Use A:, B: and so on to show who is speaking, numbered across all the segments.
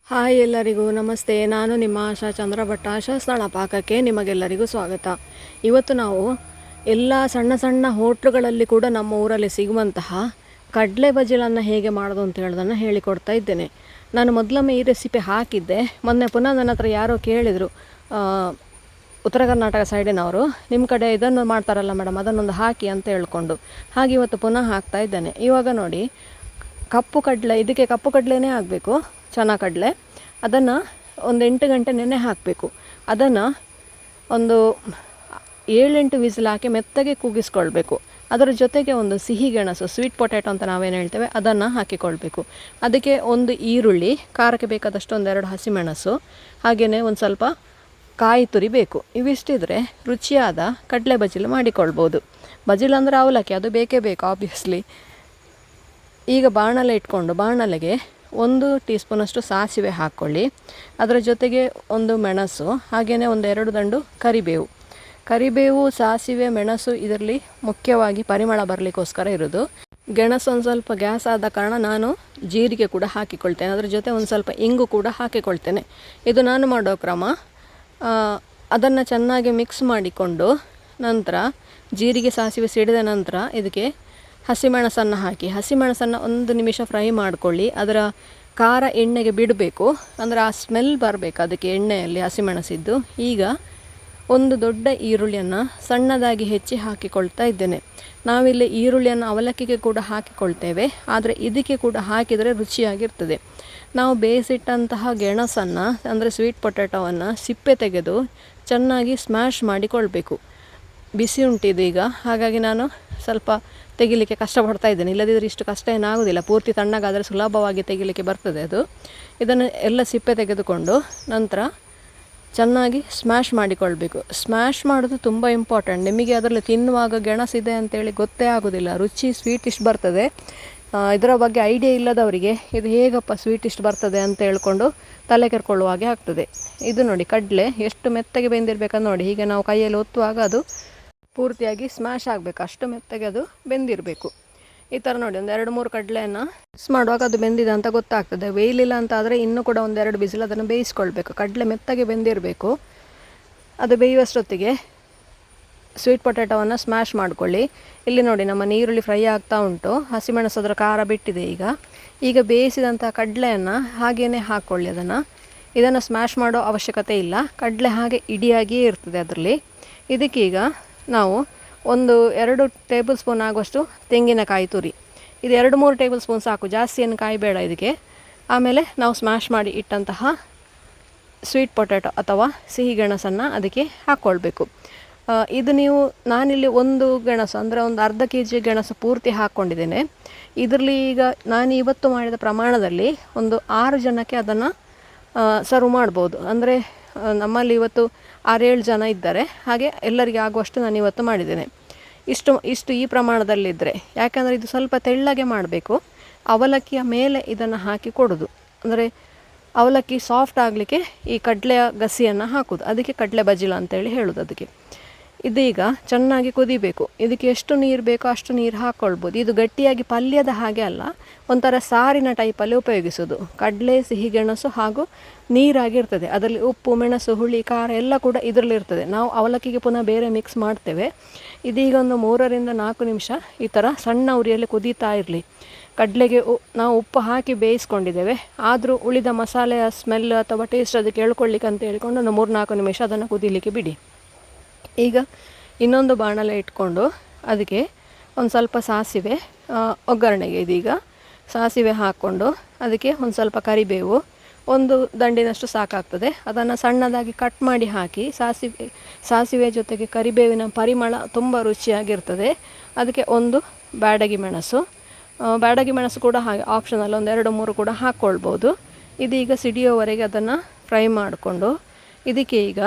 A: Hi ಎಲ್ಲರಿಗೂ ನಮಸ್ತೆ. ನಾನು ನಿಮ್ಮ ಆಶಾ ಚಂದ್ರಭಟ್ಟ. ಆಶಾ ಸ್ಥಳ ಪಾಕಕ್ಕೆ ನಿಮಗೆಲ್ಲರಿಗೂ ಸ್ವಾಗತ. ಇವತ್ತು ನಾವು ಎಲ್ಲ ಸಣ್ಣ ಸಣ್ಣ ಹೋಟ್ಲುಗಳಲ್ಲಿ ಕೂಡ ನಮ್ಮ ಊರಲ್ಲಿ ಸಿಗುವಂತಹ ಕಡಲೆ ಬಜಿಲನ್ನು ಹೇಗೆ ಮಾಡೋದು ಅಂತ ಹೇಳೋದನ್ನು ಹೇಳಿಕೊಡ್ತಾ ಇದ್ದೇನೆ. ನಾನು ಮೊದಲೊಮ್ಮೆ ಈ ರೆಸಿಪಿ ಹಾಕಿದ್ದೆ. ಮೊನ್ನೆ ಪುನಃ ನನ್ನ ಹತ್ರ ಯಾರೋ ಕೇಳಿದರು, ಉತ್ತರ ಕರ್ನಾಟಕ ಸೈಡಿನವರು, ನಿಮ್ಮ ಕಡೆ ಇದನ್ನು ಮಾಡ್ತಾರಲ್ಲ ಮೇಡಮ್, ಅದನ್ನೊಂದು ಹಾಕಿ ಅಂತ ಹೇಳ್ಕೊಂಡು. ಹಾಗೆ ಇವತ್ತು ಪುನಃ ಹಾಕ್ತಾ ಇದ್ದೇನೆ. ಇವಾಗ ನೋಡಿ, ಕಪ್ಪು ಕಡಲೆ, ಇದಕ್ಕೆ ಕಪ್ಪು ಕಡಲೆನೇ ಆಗಬೇಕು, ಚೆನ್ನ ಕಡಲೆ. ಅದನ್ನು ಒಂದು 8 ಗಂಟೆ ನೆನೆ ಹಾಕಬೇಕು. ಅದನ್ನು ಒಂದು 7-8 ವಿಸಿಲ್ ಹಾಕಿ ಮೆತ್ತಗೆ ಕೂಗಿಸ್ಕೊಳ್ಬೇಕು. ಅದರ ಜೊತೆಗೆ ಒಂದು ಸಿಹಿ ಗೆಣಸು, ಸ್ವೀಟ್ ಪೊಟ್ಯಾಟೊ ಅಂತ ನಾವೇನು ಹೇಳ್ತೇವೆ, ಅದನ್ನು ಹಾಕಿಕೊಳ್ಬೇಕು. ಅದಕ್ಕೆ ಒಂದು ಈರುಳ್ಳಿ, ಖಾರಕ್ಕೆ ಬೇಕಾದಷ್ಟು 1-2 ಹಸಿಮೆಣಸು, ಹಾಗೆಯೇ ಒಂದು ಸ್ವಲ್ಪ ಕಾಯಿ ತುರಿ ಬೇಕು. ಇವಿಷ್ಟಿದ್ರೆ ರುಚಿಯಾದ ಕಡಲೆ ಬಜಿಲು ಮಾಡಿಕೊಳ್ಬೋದು. ಬಜಿಲು ಅಂದರೆ ಅವಲಕ್ಕಿ, ಅದು ಬೇಕೇ ಬೇಕು ಆಬ್ವಿಯಸ್ಲಿ. ಈಗ ಬಾಣಲೆ ಇಟ್ಕೊಂಡು, ಬಾಣಲೆಗೆ 1 ಟೀ ಸ್ಪೂನಷ್ಟು ಸಾಸಿವೆ ಹಾಕ್ಕೊಳ್ಳಿ. ಅದರ ಜೊತೆಗೆ ಒಂದು ಮೆಣಸು, ಹಾಗೆಯೇ 1-2 ದಂಡು ಕರಿಬೇವು, ಸಾಸಿವೆ, ಮೆಣಸು ಇದರಲ್ಲಿ ಮುಖ್ಯವಾಗಿ ಪರಿಮಳ ಬರಲಿಕ್ಕೋಸ್ಕರ ಇರೋದು. ಗೆಣಸು ಒಂದು ಸ್ವಲ್ಪ ಗ್ಯಾಸ್ ಆದ ಕಾರಣ ನಾನು ಜೀರಿಗೆ ಕೂಡ ಹಾಕಿಕೊಳ್ತೇನೆ. ಅದರ ಜೊತೆ ಒಂದು ಸ್ವಲ್ಪ ಇಂಗು ಕೂಡ ಹಾಕಿಕೊಳ್ತೇನೆ. ಇದು ನಾನು ಮಾಡೋ ಕ್ರಮ. ಅದನ್ನು ಚೆನ್ನಾಗಿ ಮಿಕ್ಸ್ ಮಾಡಿಕೊಂಡು ನಂತರ ಜೀರಿಗೆ ಸಾಸಿವೆ ಸಿಡಿದ ನಂತರ ಇದಕ್ಕೆ ಹಸಿಮೆಣಸನ್ನು ಹಾಕಿ, ಹಸಿಮೆಣಸನ್ನು 1 ನಿಮಿಷ ಫ್ರೈ ಮಾಡಿಕೊಳ್ಳಿ. ಅದರ ಖಾರ ಎಣ್ಣೆಗೆ ಬಿಡಬೇಕು, ಅಂದರೆ ಆ ಸ್ಮೆಲ್ ಬರಬೇಕು ಅದಕ್ಕೆ ಎಣ್ಣೆಯಲ್ಲಿ ಹಸಿಮೆಣಸಿದ್ದು. ಈಗ ಒಂದು ದೊಡ್ಡ ಈರುಳ್ಳಿಯನ್ನು ಸಣ್ಣದಾಗಿ ಹೆಚ್ಚಿ ಹಾಕಿಕೊಳ್ತಾ ಇದ್ದೇನೆ. ನಾವಿಲ್ಲಿ ಈರುಳ್ಳಿಯನ್ನು ಅವಲಕ್ಕಿಗೆ ಕೂಡ ಹಾಕಿಕೊಳ್ತೇವೆ, ಆದರೆ ಇದಕ್ಕೆ ಕೂಡ ಹಾಕಿದರೆ ರುಚಿಯಾಗಿರ್ತದೆ. ನಾವು ಬೇಯಿಸಿಟ್ಟಂತಹ ಗೆಣಸನ್ನು, ಅಂದರೆ ಸ್ವೀಟ್ ಪೊಟ್ಯಾಟೊವನ್ನು ಸಿಪ್ಪೆ ತೆಗೆದು ಚೆನ್ನಾಗಿ ಸ್ಮ್ಯಾಶ್ ಮಾಡಿಕೊಳ್ಬೇಕು. ಬಿಸಿ ಉಂಟಿದು ಈಗ, ಹಾಗಾಗಿ ನಾನು ಸ್ವಲ್ಪ ತೆಗಿಲಿಕ್ಕೆ ಕಷ್ಟಪಡ್ತಾ ಇದ್ದೇನೆ. ಇಲ್ಲದಿದ್ದರೆ ಇಷ್ಟು ಕಷ್ಟ ಏನಾಗೋದಿಲ್ಲ, ಪೂರ್ತಿ ತಣ್ಣಗಾದರೆ ಸುಲಭವಾಗಿ ತೆಗಿಲಿಕ್ಕೆ ಬರ್ತದೆ ಅದು. ಇದನ್ನು ಎಲ್ಲ ಸಿಪ್ಪೆ ತೆಗೆದುಕೊಂಡು ನಂತರ ಚೆನ್ನಾಗಿ ಸ್ಮ್ಯಾಶ್ ಮಾಡಿಕೊಳ್ಬೇಕು. ಸ್ಮ್ಯಾಶ್ ಮಾಡೋದು ತುಂಬ ಇಂಪಾರ್ಟೆಂಟ್. ನಿಮಗೆ ಅದರಲ್ಲಿ ತಿನ್ನುವಾಗ ಗೆಣಸಿದೆ ಅಂತೇಳಿ ಗೊತ್ತೇ ಆಗೋದಿಲ್ಲ, ರುಚಿ ಸ್ವೀಟ್ ಇಷ್ಟು ಬರ್ತದೆ. ಇದರ ಬಗ್ಗೆ ಐಡಿಯಾ ಇಲ್ಲದವರಿಗೆ ಇದು ಹೇಗಪ್ಪ ಸ್ವೀಟ್ ಇಷ್ಟು ಬರ್ತದೆ ಅಂತ ಹೇಳ್ಕೊಂಡು ತಲೆ ಕೆರ್ಕೊಳ್ಳುವ ಹಾಗೆ ಆಗ್ತದೆ. ಇದು ನೋಡಿ, ಕಡಲೆ ಎಷ್ಟು ಮೆತ್ತಗೆ ಬೆಂದಿರಬೇಕಂತ ನೋಡಿ. ಹೀಗೆ ನಾವು ಕೈಯಲ್ಲಿ ಒತ್ತುವಾಗ ಅದು ಪೂರ್ತಿಯಾಗಿ ಸ್ಮ್ಯಾಶ್ ಆಗಬೇಕು, ಅಷ್ಟು ಮೆತ್ತಗೆ ಅದು ಬೆಂದಿರಬೇಕು. ಈ ಥರ ನೋಡಿ, 1-2-3 ಕಡಲೆಯನ್ನು ಮಿಕ್ಸ್ ಮಾಡುವಾಗ ಅದು ಬೆಂದಿದೆ ಅಂತ ಗೊತ್ತಾಗ್ತದೆ. ಬೇಯಲಿಲ್ಲ ಅಂತ ಆದರೆ ಇನ್ನೂ ಕೂಡ 1-2 ಬಿಸಿಲು ಅದನ್ನು ಬೇಯಿಸ್ಕೊಳ್ಬೇಕು. ಕಡಲೆ ಮೆತ್ತಗೆ ಬೆಂದಿರಬೇಕು. ಅದು ಬೇಯುವಷ್ಟೊತ್ತಿಗೆ ಸ್ವೀಟ್ ಪೊಟ್ಯಾಟೊವನ್ನು ಸ್ಮ್ಯಾಶ್ ಮಾಡ್ಕೊಳ್ಳಿ. ಇಲ್ಲಿ ನೋಡಿ, ನಮ್ಮ ಈರುಳ್ಳಿ ಫ್ರೈ ಆಗ್ತಾ ಉಂಟು, ಹಸಿಮೆಣಸು ಅದರ ಖಾರ ಬಿಟ್ಟಿದೆ. ಈಗ ಬೇಯಿಸಿದಂಥ ಕಡಲೆಯನ್ನು ಹಾಗೇ ಹಾಕ್ಕೊಳ್ಳಿ. ಇದನ್ನು ಸ್ಮ್ಯಾಶ್ ಮಾಡೋ ಅವಶ್ಯಕತೆ ಇಲ್ಲ, ಕಡಲೆ ಹಾಗೆ ಇಡಿಯಾಗಿಯೇ ಇರ್ತದೆ ಅದರಲ್ಲಿ. ಇದಕ್ಕೀಗ ನಾವು 1-2 ಟೇಬಲ್ ಸ್ಪೂನ್ ಆಗುವಷ್ಟು ತೆಂಗಿನಕಾಯಿ ತುರಿ, ಇದು 2-3 ಟೇಬಲ್ ಸ್ಪೂನ್ ಸಾಕು, ಜಾಸ್ತಿ ಏನು ಕಾಯಿ ಬೇಡ ಇದಕ್ಕೆ. ಆಮೇಲೆ ನಾವು ಸ್ಮ್ಯಾಶ್ ಮಾಡಿ ಇಟ್ಟಂತಹ ಸ್ವೀಟ್ ಪೊಟ್ಯಾಟೊ ಅಥವಾ ಸಿಹಿ ಗೆಣಸನ್ನು ಅದಕ್ಕೆ ಹಾಕ್ಕೊಳ್ಬೇಕು. ಇದು ನಾನಿಲ್ಲಿ ಒಂದು ಗೆಣಸು, ಅಂದರೆ ಒಂದು ಅರ್ಧ kg ಗೆಣಸು ಪೂರ್ತಿ ಹಾಕ್ಕೊಂಡಿದ್ದೇನೆ. ಇದರಲ್ಲಿ ಈಗ ನಾನು ಇವತ್ತು ಮಾಡಿದ ಪ್ರಮಾಣದಲ್ಲಿ ಒಂದು 6 ಜನಕ್ಕೆ ಅದನ್ನು ಸರ್ವ್ ಮಾಡ್ಬೋದು. ಅಂದರೆ ನಮ್ಮಲ್ಲಿ ಇವತ್ತು 6-7 ಜನ ಇದ್ದಾರೆ, ಹಾಗೆ ಎಲ್ಲರಿಗೆ ಆಗುವಷ್ಟು ನಾನು ಇವತ್ತು ಮಾಡಿದ್ದೇನೆ. ಇಷ್ಟು ಈ ಪ್ರಮಾಣದಲ್ಲಿದ್ದರೆ, ಯಾಕಂದರೆ ಇದು ಸ್ವಲ್ಪ ತೆಳ್ಳಗೆ ಮಾಡಬೇಕು. ಅವಲಕ್ಕಿಯ ಮೇಲೆ ಇದನ್ನು ಹಾಕಿ ಕೊಡೋದು, ಅಂದರೆ ಅವಲಕ್ಕಿ ಸಾಫ್ಟ್ ಆಗಲಿಕ್ಕೆ ಈ ಕಡಲೆಯ ಗಸಿಯನ್ನು ಹಾಕೋದು, ಅದಕ್ಕೆ ಕಡಲೆ ಬಜಿಲ ಅಂತೇಳಿ ಹೇಳೋದು ಅದಕ್ಕೆ. ಇದೀಗ ಚೆನ್ನಾಗಿ ಕುದಿಬೇಕು. ಇದಕ್ಕೆ ಎಷ್ಟು ನೀರು ಬೇಕೋ ಅಷ್ಟು ನೀರು ಹಾಕ್ಕೊಳ್ಬೋದು. ಇದು ಗಟ್ಟಿಯಾಗಿ ಪಲ್ಯದ ಹಾಗೆ ಅಲ್ಲ, ಒಂಥರ ಸಾರಿನ ಟೈಪಲ್ಲಿ ಉಪಯೋಗಿಸೋದು. ಕಡಲೆ, ಸಿಹಿ ಗೆಣಸು ಹಾಗೂ ನೀರಾಗಿರ್ತದೆ. ಅದರಲ್ಲಿ ಉಪ್ಪು, ಮೆಣಸು, ಹುಳಿ, ಖಾರ ಎಲ್ಲ ಕೂಡ ಇದರಲ್ಲಿ ಇರ್ತದೆ. ನಾವು ಅವಲಕ್ಕಿಗೆ ಪುನಃ ಬೇರೆ ಮಿಕ್ಸ್ ಮಾಡ್ತೇವೆ. ಇದೀಗ ಒಂದು 3-4 ನಿಮಿಷ ಈ ಥರ ಸಣ್ಣ ಉರಿಯಲ್ಲಿ ಕುದೀತಾ ಇರಲಿ. ಕಡಲೆಗೆ ನಾವು ಉಪ್ಪು ಹಾಕಿ ಬೇಯಿಸ್ಕೊಂಡಿದ್ದೇವೆ, ಆದರೂ ಉಳಿದ ಮಸಾಲೆಯ ಸ್ಮೆಲ್ ಅಥವಾ ಟೇಸ್ಟ್ ಅದಕ್ಕೆ ಹೇಳ್ಕೊಳ್ಳಿಕ್ಕೆ ಅಂತ ಹೇಳ್ಕೊಂಡು ಒಂದು 3-4 ನಿಮಿಷ ಅದನ್ನು ಕುದೀಲಿಕ್ಕೆ ಬಿಡಿ. ಈಗ ಇನ್ನೊಂದು ಬಾಣಲೆ ಇಟ್ಕೊಂಡು ಅದಕ್ಕೆ ಒಂದು ಸ್ವಲ್ಪ ಸಾಸಿವೆ, ಒಗ್ಗರಣೆಗೆ ಇದೀಗ ಸಾಸಿವೆ ಹಾಕ್ಕೊಂಡು ಅದಕ್ಕೆ ಒಂದು ಸ್ವಲ್ಪ ಕರಿಬೇವು, 1 ದಂಡಿನಷ್ಟು ಸಾಕಾಗ್ತದೆ. ಅದನ್ನು ಸಣ್ಣದಾಗಿ ಕಟ್ ಮಾಡಿ ಹಾಕಿ, ಸಾಸಿವೆ ಜೊತೆಗೆ ಕರಿಬೇವಿನ ಪರಿಮಳ ತುಂಬ ರುಚಿಯಾಗಿರ್ತದೆ. ಅದಕ್ಕೆ 1 ಬ್ಯಾಡಗಿ ಮೆಣಸು ಕೂಡ ಹಾಗೆ ಆಪ್ಷನಲ್, 1-2-3 ಕೂಡ ಹಾಕ್ಕೊಳ್ಬೋದು. ಇದೀಗ ಸಿಡಿಯೋವರೆಗೆ ಅದನ್ನು ಫ್ರೈ ಮಾಡಿಕೊಂಡು ಇದಕ್ಕೆ ಈಗ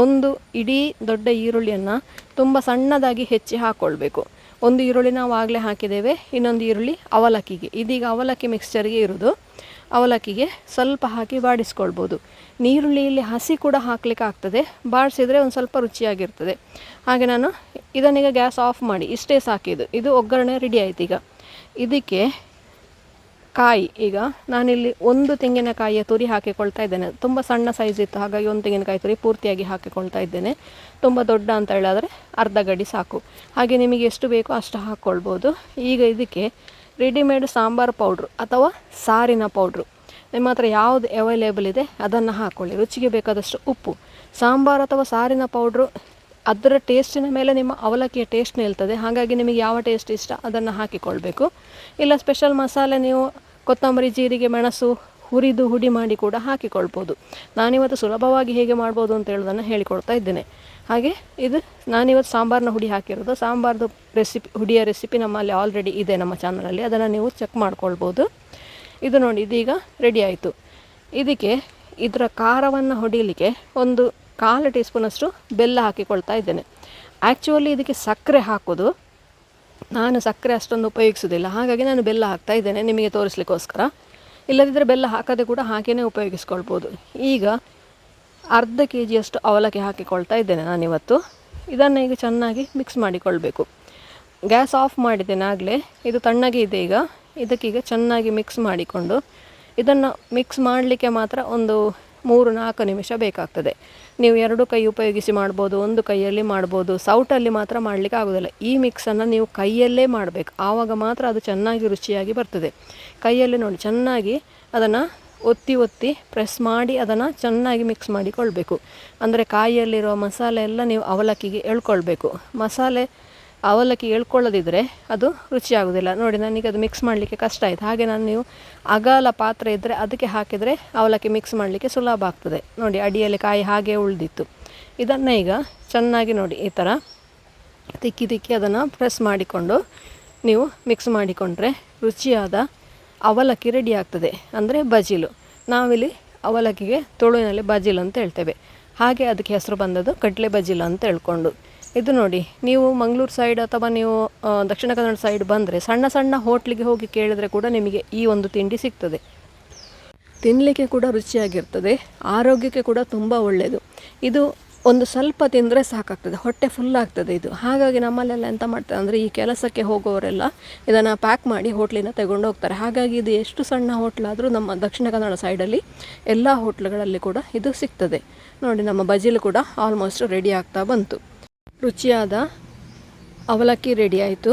A: 1 ಇಡೀ ದೊಡ್ಡ ಈರುಳ್ಳಿಯನ್ನು ತುಂಬ ಸಣ್ಣದಾಗಿ ಹೆಚ್ಚಿ ಹಾಕ್ಕೊಳ್ಬೇಕು. 1 ಈರುಳ್ಳಿ ನಾವು ಆಗಲೇ ಹಾಕಿದ್ದೇವೆ, ಇನ್ನೊಂದು ಈರುಳ್ಳಿ ಅವಲಕ್ಕಿಗೆ. ಇದೀಗ ಅವಲಕ್ಕಿ ಮಿಕ್ಸ್ಚರ್ಗೆ ಇರೋದು, ಅವಲಕ್ಕಿಗೆ ಸ್ವಲ್ಪ ಹಾಕಿ ಬಾಡಿಸ್ಕೊಳ್ಬೋದು. ನೀರುಳ್ಳಿಯಲ್ಲಿ ಹಸಿ ಕೂಡ ಹಾಕಲಿಕ್ಕೆ ಆಗ್ತದೆ, ಬಾಡಿಸಿದರೆ ಒಂದು ಸ್ವಲ್ಪ ರುಚಿಯಾಗಿರ್ತದೆ. ಹಾಗೆ ನಾನು ಇದನ್ನೀಗ ಗ್ಯಾಸ್ ಆಫ್ ಮಾಡಿ, ಇಷ್ಟೇ ಸಾಕಿದ್ದು. ಇದು ಒಗ್ಗರಣೆ ರೆಡಿ ಆಯ್ತು. ಈಗ ಇದಕ್ಕೆ ಕಾಯಿ ಈಗ ನಾನಿಲ್ಲಿ ಒಂದು ತೆಂಗಿನಕಾಯಿಯ ತುರಿ ಹಾಕಿಕೊಳ್ತಾ ಇದ್ದೇನೆ. ತುಂಬ ಸಣ್ಣ ಸೈಜ್ ಇತ್ತು, ಹಾಗಾಗಿ ಒಂದು ತೆಂಗಿನಕಾಯಿ ತುರಿ ಪೂರ್ತಿಯಾಗಿ ಹಾಕಿಕೊಳ್ತಾ ಇದ್ದೇನೆ. ತುಂಬ ದೊಡ್ಡ ಅಂತ ಹೇಳಿದ್ರೆ ಅರ್ಧ ಗಡಿ ಸಾಕು. ಹಾಗೆ ನಿಮಗೆ ಎಷ್ಟು ಬೇಕೋ ಅಷ್ಟು ಹಾಕ್ಕೊಳ್ಬೋದು. ಈಗ ಇದಕ್ಕೆ ರೆಡಿಮೇಡ್ ಸಾಂಬಾರು ಪೌಡ್ರು ಅಥವಾ ಸಾರಿನ ಪೌಡ್ರು ನಿಮ್ಮ ಹತ್ರ ಯಾವುದು ಅವೈಲೇಬಲ್ ಇದೆ ಅದನ್ನು ಹಾಕ್ಕೊಳ್ಳಿ. ರುಚಿಗೆ ಬೇಕಾದಷ್ಟು ಉಪ್ಪು. ಸಾಂಬಾರು ಅಥವಾ ಸಾರಿನ ಪೌಡ್ರು ಅದರ ಟೇಸ್ಟಿನ ಮೇಲೆ ನಿಮ್ಮ ಅವಲಕ್ಕಿಯ ಟೇಸ್ಟ್ ನಿಲ್ತದೆ. ಹಾಗಾಗಿ ನಿಮಗೆ ಯಾವ ಟೇಸ್ಟ್ ಇಷ್ಟ ಅದನ್ನು ಹಾಕಿಕೊಳ್ಬೇಕು. ಇಲ್ಲ ಸ್ಪೆಷಲ್ ಮಸಾಲೆ ನೀವು ಕೊತ್ತಂಬರಿ, ಜೀರಿಗೆ, ಮೆಣಸು ಹುರಿದು ಹುಡಿ ಮಾಡಿ ಕೂಡ ಹಾಕಿಕೊಳ್ಬೋದು. ನಾನಿವತ್ತು ಸುಲಭವಾಗಿ ಹೇಗೆ ಮಾಡ್ಬೋದು ಅಂತ ಹೇಳೋದನ್ನು ಹೇಳಿಕೊಡ್ತಾ ಇದ್ದೇನೆ. ಹಾಗೆ ಇದು ನಾನಿವತ್ತು ಸಾಂಬಾರನ್ನ ಹುಡಿ ಹಾಕಿರೋದು. ಸಾಂಬಾರ್ದು ಹುಡಿಯ ರೆಸಿಪಿ ನಮ್ಮಲ್ಲಿ ಆಲ್ರೆಡಿ ಇದೆ ನಮ್ಮ ಚಾನಲಲ್ಲಿ, ಅದನ್ನು ನೀವು ಚೆಕ್ ಮಾಡ್ಕೊಳ್ಬೋದು. ಇದು ನೋಡಿ, ಇದೀಗ ರೆಡಿ ಆಯಿತು. ಇದಕ್ಕೆ ಇದರ ಖಾರವನ್ನು ಹೊಡಿಲಿಕ್ಕೆ ಒಂದು 1/4 ಟೀ ಸ್ಪೂನಷ್ಟು ಬೆಲ್ಲ ಹಾಕಿಕೊಳ್ತಾ ಇದ್ದೇನೆ. ಆ್ಯಕ್ಚುಲಿ ಇದಕ್ಕೆ ಸಕ್ಕರೆ ಹಾಕೋದು, ನಾನು ಸಕ್ಕರೆ ಅಷ್ಟೊಂದು ಉಪಯೋಗಿಸೋದಿಲ್ಲ, ಹಾಗಾಗಿ ನಾನು ಬೆಲ್ಲ ಹಾಕ್ತಾ ಇದ್ದೇನೆ ನಿಮಗೆ ತೋರಿಸ್ಲಿಕ್ಕೋಸ್ಕರ. ಇಲ್ಲದಿದ್ದರೆ ಬೆಲ್ಲ ಹಾಕದೆ ಕೂಡ ಹಾಗೇ ಉಪಯೋಗಿಸ್ಕೊಳ್ಬೋದು. ಈಗ ಅರ್ಧ kg ಅಷ್ಟು ಅವಲಕ್ಕಿ ಹಾಕಿಕೊಳ್ತಾ ಇದ್ದೇನೆ ನಾನಿವತ್ತು. ಇದನ್ನು ಈಗ ಚೆನ್ನಾಗಿ ಮಿಕ್ಸ್ ಮಾಡಿಕೊಳ್ಬೇಕು. ಗ್ಯಾಸ್ ಆಫ್ ಮಾಡಿದ್ದೇನೆ ಆಗಲೇ, ಇದು ತಣ್ಣಗೆ ಇದೆ. ಈಗ ಇದಕ್ಕೀಗ ಚೆನ್ನಾಗಿ ಮಿಕ್ಸ್ ಮಾಡಿಕೊಂಡು ಇದನ್ನು ಮಿಕ್ಸ್ ಮಾಡಲಿಕ್ಕೆ ಮಾತ್ರ ಒಂದು 3-4 ನಿಮಿಷ ಬೇಕಾಗ್ತದೆ. ನೀವು 2 ಕೈ ಉಪಯೋಗಿಸಿ ಮಾಡ್ಬೋದು, ಒಂದು ಕೈಯಲ್ಲಿ ಮಾಡ್ಬೋದು. ಸೌಟಲ್ಲಿ ಮಾತ್ರ ಮಾಡಲಿಕ್ಕೆ ಆಗೋದಿಲ್ಲ. ಈ ಮಿಕ್ಸನ್ನು ನೀವು ಕೈಯಲ್ಲೇ ಮಾಡಬೇಕು, ಆವಾಗ ಮಾತ್ರ ಅದು ಚೆನ್ನಾಗಿ ರುಚಿಯಾಗಿ ಬರ್ತದೆ. ಕೈಯಲ್ಲಿ ನೋಡಿ ಚೆನ್ನಾಗಿ ಅದನ್ನು ಒತ್ತಿ ಒತ್ತಿ ಪ್ರೆಸ್ ಮಾಡಿ ಅದನ್ನು ಚೆನ್ನಾಗಿ ಮಿಕ್ಸ್ ಮಾಡಿಕೊಳ್ಬೇಕು. ಅಂದರೆ ಕಾಯಿಯಲ್ಲಿರುವ ಮಸಾಲೆ ಎಲ್ಲ ನೀವು ಅವಲಕ್ಕಿಗೆ ಎಳ್ಕೊಳ್ಬೇಕು. ಮಸಾಲೆ ಅವಲಕ್ಕಿ ಎಳ್ಕೊಳ್ಳೋದಿದ್ರೆ ಅದು ರುಚಿಯಾಗೋದಿಲ್ಲ. ನೋಡಿ ನನಗೆ ಅದು ಮಿಕ್ಸ್ ಮಾಡಲಿಕ್ಕೆ ಕಷ್ಟ ಆಯಿತು. ಹಾಗೆ ನೀವು ಅಗಲ ಪಾತ್ರೆ ಇದ್ದರೆ ಅದಕ್ಕೆ ಹಾಕಿದರೆ ಅವಲಕ್ಕಿ ಮಿಕ್ಸ್ ಮಾಡಲಿಕ್ಕೆ ಸುಲಭ ಆಗ್ತದೆ. ನೋಡಿ ಅಡಿಯಲ್ಲಿ ಕಾಯಿ ಹಾಗೆ ಉಳಿದಿತ್ತು. ಇದನ್ನು ಈಗ ಚೆನ್ನಾಗಿ ನೋಡಿ ಈ ಥರ ತಿಕ್ಕಿ ತಿಕ್ಕಿ ಅದನ್ನು ಪ್ರೆಸ್ ಮಾಡಿಕೊಂಡು ನೀವು ಮಿಕ್ಸ್ ಮಾಡಿಕೊಂಡ್ರೆ ರುಚಿಯಾದ ಅವಲಕ್ಕಿ ರೆಡಿ ಆಗ್ತದೆ. ಅಂದರೆ ಬಜಿಲು. ನಾವಿಲ್ಲಿ ಅವಲಕ್ಕಿಗೆ ತುಳುವಿನಲ್ಲಿ ಬಜಿಲು ಅಂತ ಹೇಳ್ತೇವೆ. ಹಾಗೆ ಅದಕ್ಕೆ ಹೆಸರು ಬಂದದ್ದು ಕಡಲೆ ಬಜಿಲು ಅಂತ ಹೇಳ್ಕೊಂಡು. ಇದು ನೋಡಿ, ನೀವು ಮಂಗಳೂರು ಸೈಡ್ ಅಥವಾ ನೀವು ದಕ್ಷಿಣ ಕನ್ನಡ ಸೈಡ್ ಬಂದರೆ ಸಣ್ಣ ಸಣ್ಣ ಹೋಟ್ಲಿಗೆ ಹೋಗಿ ಕೇಳಿದರೆ ಕೂಡ ನಿಮಗೆ ಈ ಒಂದು ತಿಂಡಿ ಸಿಗ್ತದೆ. ತಿನ್ನಲಿಕ್ಕೆ ಕೂಡ ರುಚಿಯಾಗಿರ್ತದೆ, ಆರೋಗ್ಯಕ್ಕೆ ಕೂಡ ತುಂಬ ಒಳ್ಳೆಯದು. ಇದು ಒಂದು ಸ್ವಲ್ಪ ತಿಂದರೆ ಸಾಕಾಗ್ತದೆ, ಹೊಟ್ಟೆ ಫುಲ್ ಆಗ್ತದೆ ಇದು. ಹಾಗಾಗಿ ನಮ್ಮಲ್ಲೆಲ್ಲ ಎಂತ ಮಾಡ್ತಾರೆ ಅಂದರೆ ಈ ಕೆಲಸಕ್ಕೆ ಹೋಗೋರೆಲ್ಲ ಇದನ್ನು ಪ್ಯಾಕ್ ಮಾಡಿ ಹೋಟ್ಲಿನ ತಗೊಂಡು ಹೋಗ್ತಾರೆ. ಹಾಗಾಗಿ ಇದು ಎಷ್ಟು ಸಣ್ಣ ಹೋಟ್ಲಾದರೂ ನಮ್ಮ ದಕ್ಷಿಣ ಕನ್ನಡ ಸೈಡಲ್ಲಿ ಎಲ್ಲ ಹೋಟ್ಲುಗಳಲ್ಲಿ ಕೂಡ ಇದು ಸಿಗ್ತದೆ. ನೋಡಿ ನಮ್ಮ ಬಜಿಲು ಕೂಡ ಆಲ್ಮೋಸ್ಟ್ ರೆಡಿ ಆಗ್ತಾ ಬಂತು. ರುಚಿಯಾದ ಅವಲಕ್ಕಿ ರೆಡಿ ಆಯಿತು.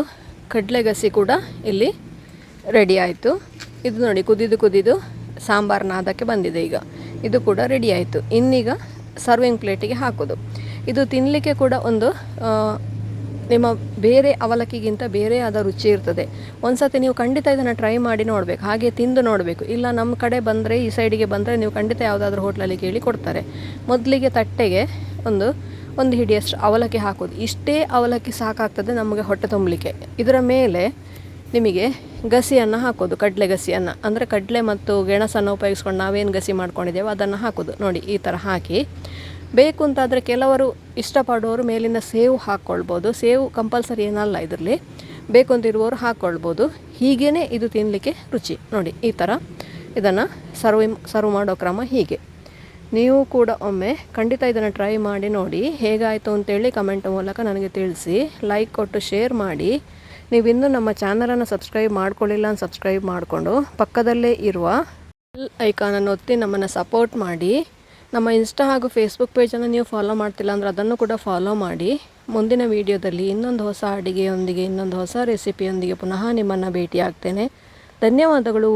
A: ಕಡಲೆಗಸಿ ಕೂಡ ಇಲ್ಲಿ ರೆಡಿ ಆಯಿತು. ಇದು ನೋಡಿ ಕುದಿದು ಸಾಂಬಾರನ್ನ ಅದಕ್ಕೆ ಬಂದಿದೆ. ಈಗ ಇದು ಕೂಡ ರೆಡಿ ಆಯಿತು. ಇನ್ನೀಗ ಸರ್ವಿಂಗ್ ಪ್ಲೇಟಿಗೆ ಹಾಕೋದು. ಇದು ತಿನ್ನಲಿಕ್ಕೆ ಕೂಡ ಒಂದು ನಿಮ್ಮ ಬೇರೆ ಅವಲಕ್ಕಿಗಿಂತ ಬೇರೆ ಆದ ರುಚಿ ಇರ್ತದೆ. ಒಂದು ಸತಿ ನೀವು ಖಂಡಿತ ಇದನ್ನು ಟ್ರೈ ಮಾಡಿ ನೋಡಬೇಕು, ಹಾಗೆ ತಿಂದು ನೋಡಬೇಕು. ಇಲ್ಲ ನಮ್ಮ ಕಡೆ ಬಂದರೆ, ಈ ಸೈಡಿಗೆ ಬಂದರೆ ನೀವು ಖಂಡಿತ ಯಾವುದಾದ್ರೂ ಹೋಟ್ಲಲ್ಲಿ ಕೇಳಿ ಕೊಡ್ತಾರೆ. ಮೊದಲಿಗೆ ತಟ್ಟೆಗೆ ಒಂದು ಹಿಡಿಯಷ್ಟು ಅವಲಕ್ಕಿ ಹಾಕೋದು. ಇಷ್ಟೇ ಅವಲಕ್ಕಿ ಸಾಕಾಗ್ತದೆ ನಮಗೆ ಹೊಟ್ಟೆ ತುಂಬಲಿಕ್ಕೆ. ಇದರ ಮೇಲೆ ನಿಮಗೆ ಗಸಿಯನ್ನು ಹಾಕೋದು, ಕಡಲೆ ಗಸಿಯನ್ನು. ಅಂದರೆ ಕಡಲೆ ಮತ್ತು ಗೆಣಸನ್ನು ಉಪಯೋಗಿಸ್ಕೊಂಡು ನಾವೇನು ಗಸಿ ಮಾಡ್ಕೊಂಡಿದ್ದೇವೆ ಅದನ್ನು ಹಾಕೋದು. ನೋಡಿ ಈ ಥರ ಹಾಕಿ, ಬೇಕು ಅಂತಾದರೆ ಕೆಲವರು ಇಷ್ಟಪಡುವವರು ಮೇಲಿಂದ ಸೇವು ಹಾಕ್ಕೊಳ್ಬೋದು. ಸೇವು ಕಂಪಲ್ಸರಿ ಏನಲ್ಲ ಇದರಲ್ಲಿ, ಬೇಕು ಅಂತಿರುವವರು ಹಾಕ್ಕೊಳ್ಬೋದು. ಹೀಗೇ ಇದು ತಿನ್ನಲಿಕ್ಕೆ ರುಚಿ. ನೋಡಿ ಈ ಥರ ಇದನ್ನು ಸರ್ವ್ ಮಾಡೋ ಕ್ರಮ ಹೀಗೆ. ನೀವು ಕೂಡ ಒಮ್ಮೆ ಖಂಡಿತ ಇದನ್ನು ಟ್ರೈ ಮಾಡಿ ನೋಡಿ, ಹೇಗಾಯಿತು ಅಂತೇಳಿ ಕಮೆಂಟ್ ಮೂಲಕ ನನಗೆ ತಿಳಿಸಿ. ಲೈಕ್ ಕೊಟ್ಟು ಶೇರ್ ಮಾಡಿ. ನೀವಿನ್ನೂ ನಮ್ಮ ಚಾನಲನ್ನು ಸಬ್ಸ್ಕ್ರೈಬ್ ಮಾಡ್ಕೊಳ್ಳಿಲ್ಲ ಅಂತ ಸಬ್ಸ್ಕ್ರೈಬ್ ಮಾಡಿಕೊಂಡು ಪಕ್ಕದಲ್ಲೇ ಇರುವ ಬೆಲ್ ಐಕಾನನ್ನು ಒತ್ತಿ ನಮ್ಮನ್ನು ಸಪೋರ್ಟ್ ಮಾಡಿ. ನಮ್ಮ ಇನ್ಸ್ಟಾ ಹಾಗೂ ಫೇಸ್ಬುಕ್ ಪೇಜನ್ನು ನೀವು ಫಾಲೋ ಮಾಡ್ತಿಲ್ಲ ಅಂದರೆ ಅದನ್ನು ಕೂಡ ಫಾಲೋ ಮಾಡಿ. ಮುಂದಿನ ವಿಡಿಯೋದಲ್ಲಿ ಇನ್ನೊಂದು ಹೊಸ ಅಡುಗೆಯೊಂದಿಗೆ, ಇನ್ನೊಂದು ಹೊಸ ರೆಸಿಪಿಯೊಂದಿಗೆ ಪುನಃ ನಿಮ್ಮನ್ನು ಭೇಟಿ ಆಗ್ತೇನೆ. ಧನ್ಯವಾದಗಳು.